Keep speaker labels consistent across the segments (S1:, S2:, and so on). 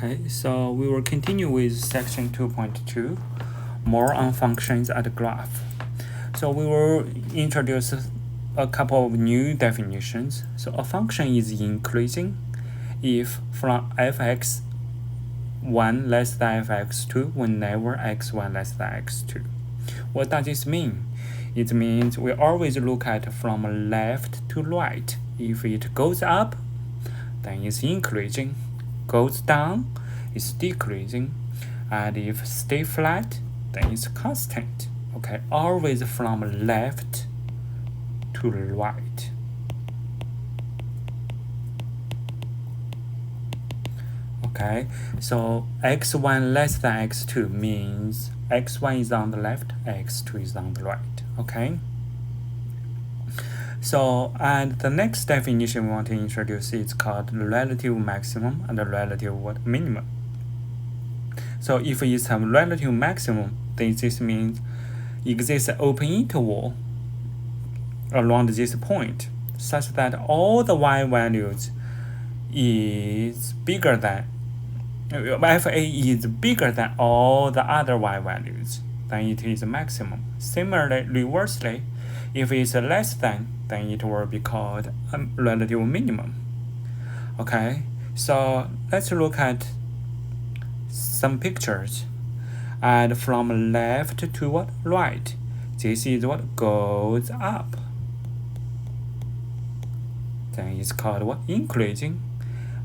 S1: Okay, so we will continue with section 2.2, more on functions at graph. So we will introduce a couple of new definitions. So a function is increasing if from fx1 less than fx2 whenever x1 less than x2. What does this mean? It means we always look at from left to right. If it goes up, then it's increasing. Goes down, it's decreasing. And if stay flat, then it's constant. Okay, always from left to right. Okay, so x1 less than x2 means x1 is on the left, x2 is on the right. Okay, so and the next definition we want to introduce is called relative maximum and relative minimum. So if it's a relative maximum, then this means exists an open interval around this point such that all the y values is bigger than fa is bigger than all the other y values, then it is a maximum. Similarly, reversely, if it's less than, then it will be called a relative minimum. Okay, so let's look at some pictures. And from left to what? Right. This is what goes up. Then it's called what? Increasing.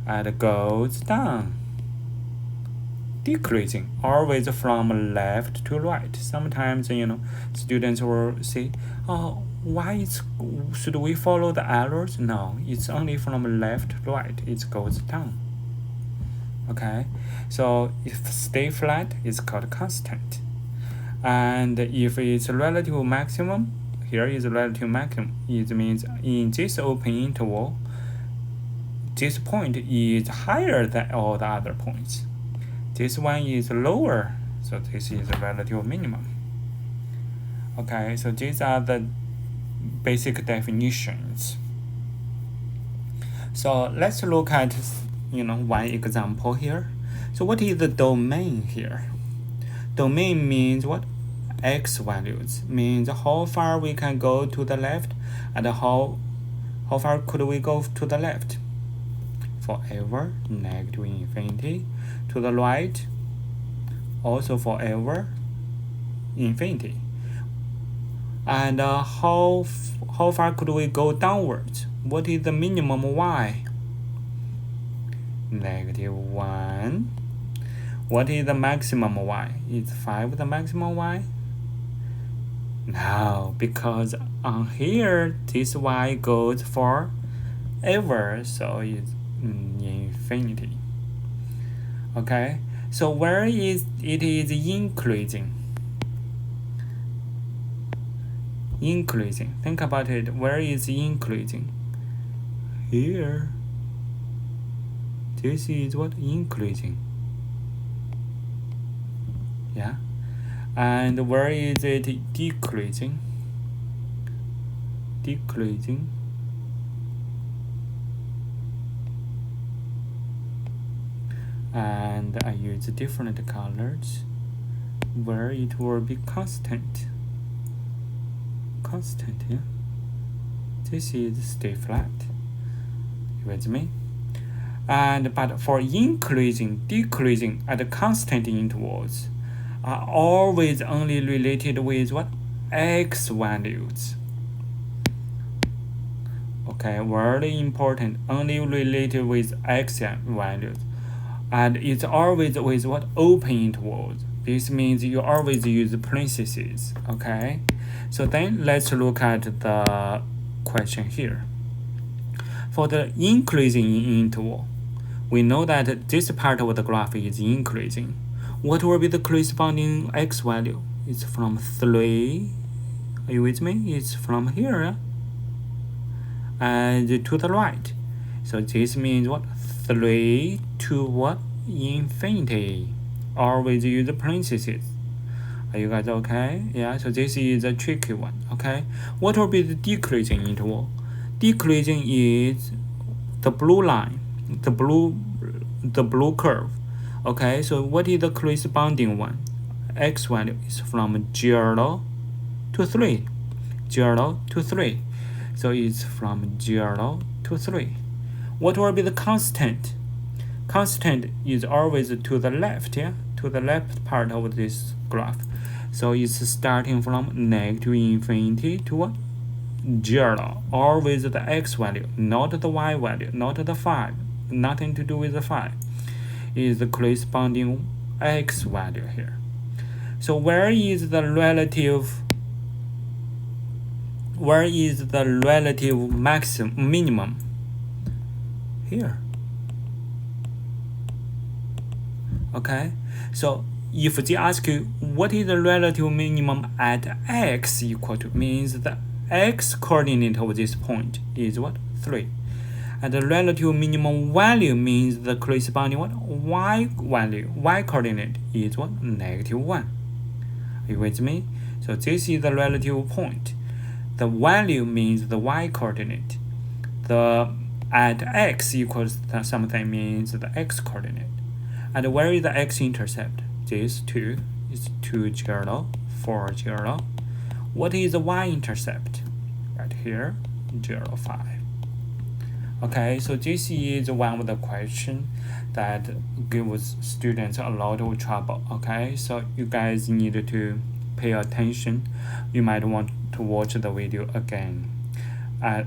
S1: And goes down. Decreasing. Always from left to right. Sometimes, students will say, oh, why should we follow the arrows? No, it's only from left to right. It goes down. Okay, so if stay flat, it's called constant. And if it's relative maximum, here is relative maximum. It means in this open interval, this point is higher than all the other points. This one is lower, so this is a relative minimum. Okay, so these are the basic definitions. So let's look at one example here. So what is the domain here? Domain means what? X values means how far we can go to the left and how far could we go to the left. Forever, negative infinity. To the right, also forever, infinity. And how far could we go downwards? What is the minimum y? -1. What is the maximum y? Is 5 the maximum y? No, because on here this y goes forever, so it's infinity. Okay, so where is it is increasing? Increasing. Think about it. Where is increasing? Here. This is what? Increasing. Yeah. And where is it decreasing? Decreasing. And I use different colors where it will be constant. Constant, yeah. This is stay flat. You with me? But for increasing, decreasing at constant intervals are always only related with what? X values. Okay, very important. Only related with X values. And it's always with what? Open intervals. This means you always use parentheses. Okay? So then let's look at the question here. For the increasing interval, we know that this part of the graph is increasing. What will be the corresponding x value? It's from 3. Are you with me? It's from here and to the right. So this means what? 3 to what? Infinity. Always use the parentheses. Are you guys okay? Yeah, so this is a tricky one. Okay, what will be the decreasing interval? Decreasing is the blue line, the blue curve. Okay, so what is the corresponding one? X value is from 0 to 3. 0 to 3. So it's from 0 to 3. What will be the constant? Constant is always to the left, yeah? To the left part of this graph. So it's starting from negative infinity to what? 0. Always the x value, not the y value, not the 5. Nothing to do with the 5. Is the corresponding x value here. So where is the relative minimum? Here. Okay, so if they ask you what is the relative minimum at x equal to, means the x coordinate of this point is what? 3. And the relative minimum value means the corresponding what? Y value, y coordinate is what? -1. Are you with me? So this is the relative point. The value means the y coordinate. The at x equals something means the x coordinate. And where is the x-intercept? This 2 is 2, 0, 4, 0. What is the y-intercept? Right here, 0, 5. Okay, so this is one of the questions that gives students a lot of trouble. Okay, so you guys need to pay attention. You might want to watch the video again,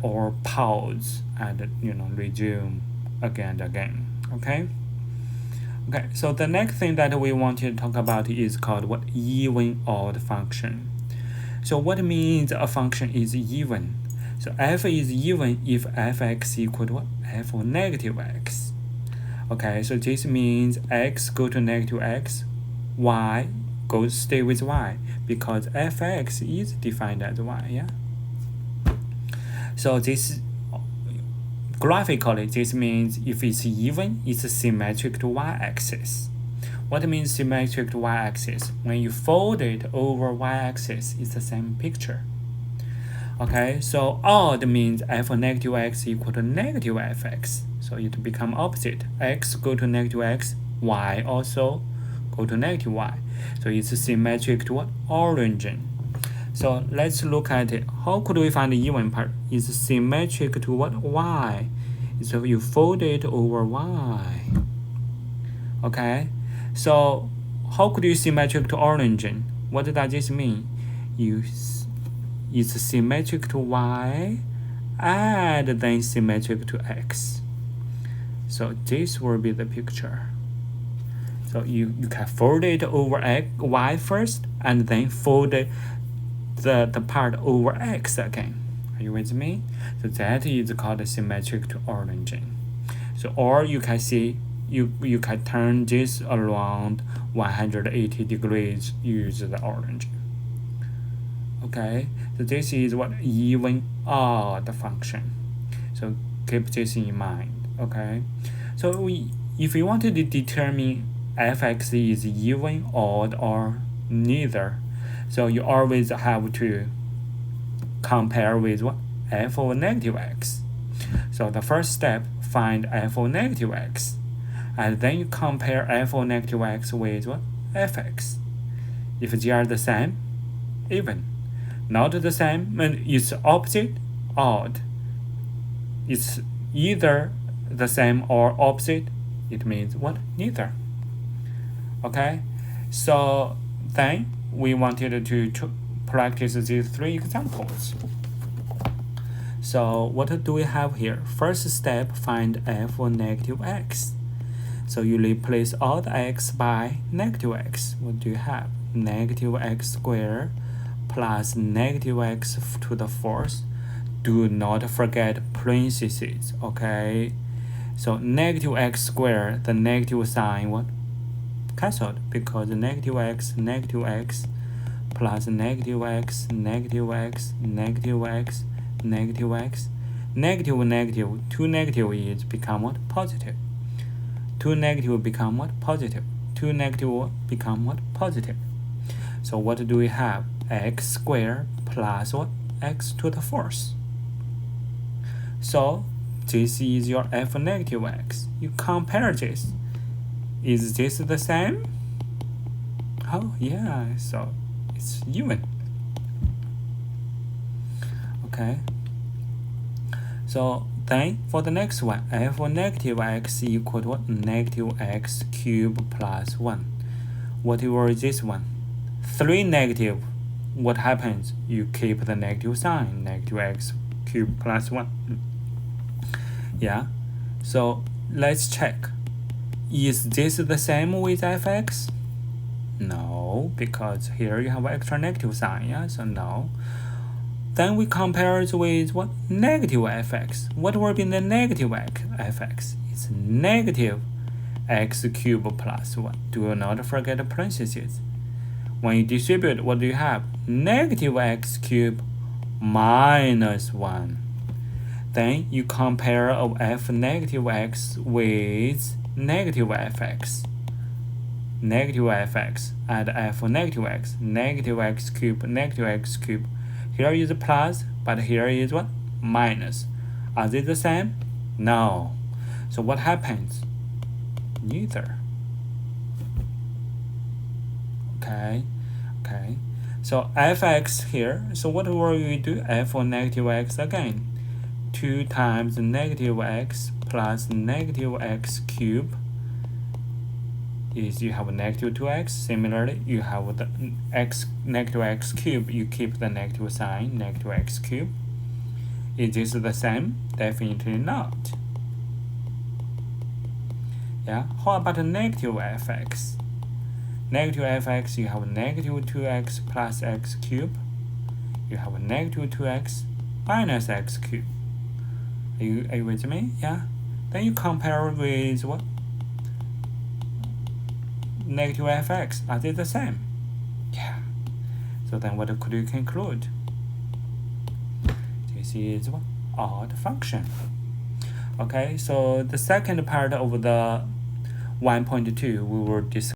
S1: or pause and resume again and again. Okay. Okay, so the next thing that we want to talk about is called what? Even odd function. So what means a function is even? So f is even if fx equal to what? F of negative x. Okay, so this means x go to negative x, y stay with y, because fx is defined as y, yeah? So this graphically, this means if it's even, it's symmetric to y-axis. What means symmetric to y-axis? When you fold it over y-axis, it's the same picture. Okay, so odd means f of negative x equal to negative fx. So it become opposite. X go to negative x, y also go to negative y. So it's symmetric to what? Origin. So let's look at it. How could we find the even part? It's symmetric to what? Y. So you fold it over y. Okay. So how could you symmetric to origin? What does this mean? It's symmetric to y and then symmetric to x. So this will be the picture. So you can fold it over y first and then fold it the part over x again. Are you with me? So that is called symmetric to origin. So or you can see you can turn this around 180 degrees, use the origin. Okay, so this is what even odd function. So keep this in mind. Okay, so if we wanted to determine fx is even, odd, or neither, so you always have to compare with what? F of negative x. So the first step, find f of negative x. And then you compare f of negative x with what? Fx. If they are the same, even. Not the same, and it's opposite, odd. It's either the same or opposite, it means what? Neither. Okay, so then we wanted to practice these 3 examples. So what do we have here? First step, find f of negative x. So you replace all the x by negative x. What do you have? Negative x squared plus negative x to the 4th. Do not forget parentheses, okay? So negative x squared, the negative sign what? Cancelled, because negative x plus negative x, negative x, negative x, negative x, negative, 2 negative is become what? Positive. 2 negative become what? Positive. 2 negative become what? Positive. So what do we have? X squared plus what? X to the 4th. So this is your f of negative x. You compare this. Is this the same? Oh, yeah, so it's even. Okay. So then for the next one, f of negative x equal to negative x cubed plus 1. Whatever is this one? 3 negative. What happens? You keep the negative sign, negative x cubed plus 1. Yeah. So let's check. Is this the same with fx? No, because here you have extra negative sign, yeah, so no. Then we compare it with what? Negative fx. What will be the negative fx? It's negative x cubed plus 1. Do not forget the parentheses. When you distribute, what do you have? Negative x cubed minus 1. Then you compare of f negative x with negative fx. Negative fx and f of negative x. Negative x cubed, negative x cubed. Here is plus, but here is what? Minus. Are they the same? No. So what happens? Neither. Okay. So fx here. So what will we do? F of negative x again. 2 times negative x plus negative x cubed is you have a negative 2x. Similarly, you have the negative x cubed. You keep the negative sign, negative x cubed. Is this the same? Definitely not. Yeah. How about negative fx? Negative fx, you have negative 2x plus x cubed. You have a negative 2x minus x cubed. Are you with me? Yeah. Then you compare with what? Negative fx. Are they the same? Yeah. So then what could you conclude? This is what? Odd function. Okay, so the second part of the 1.2 we will discuss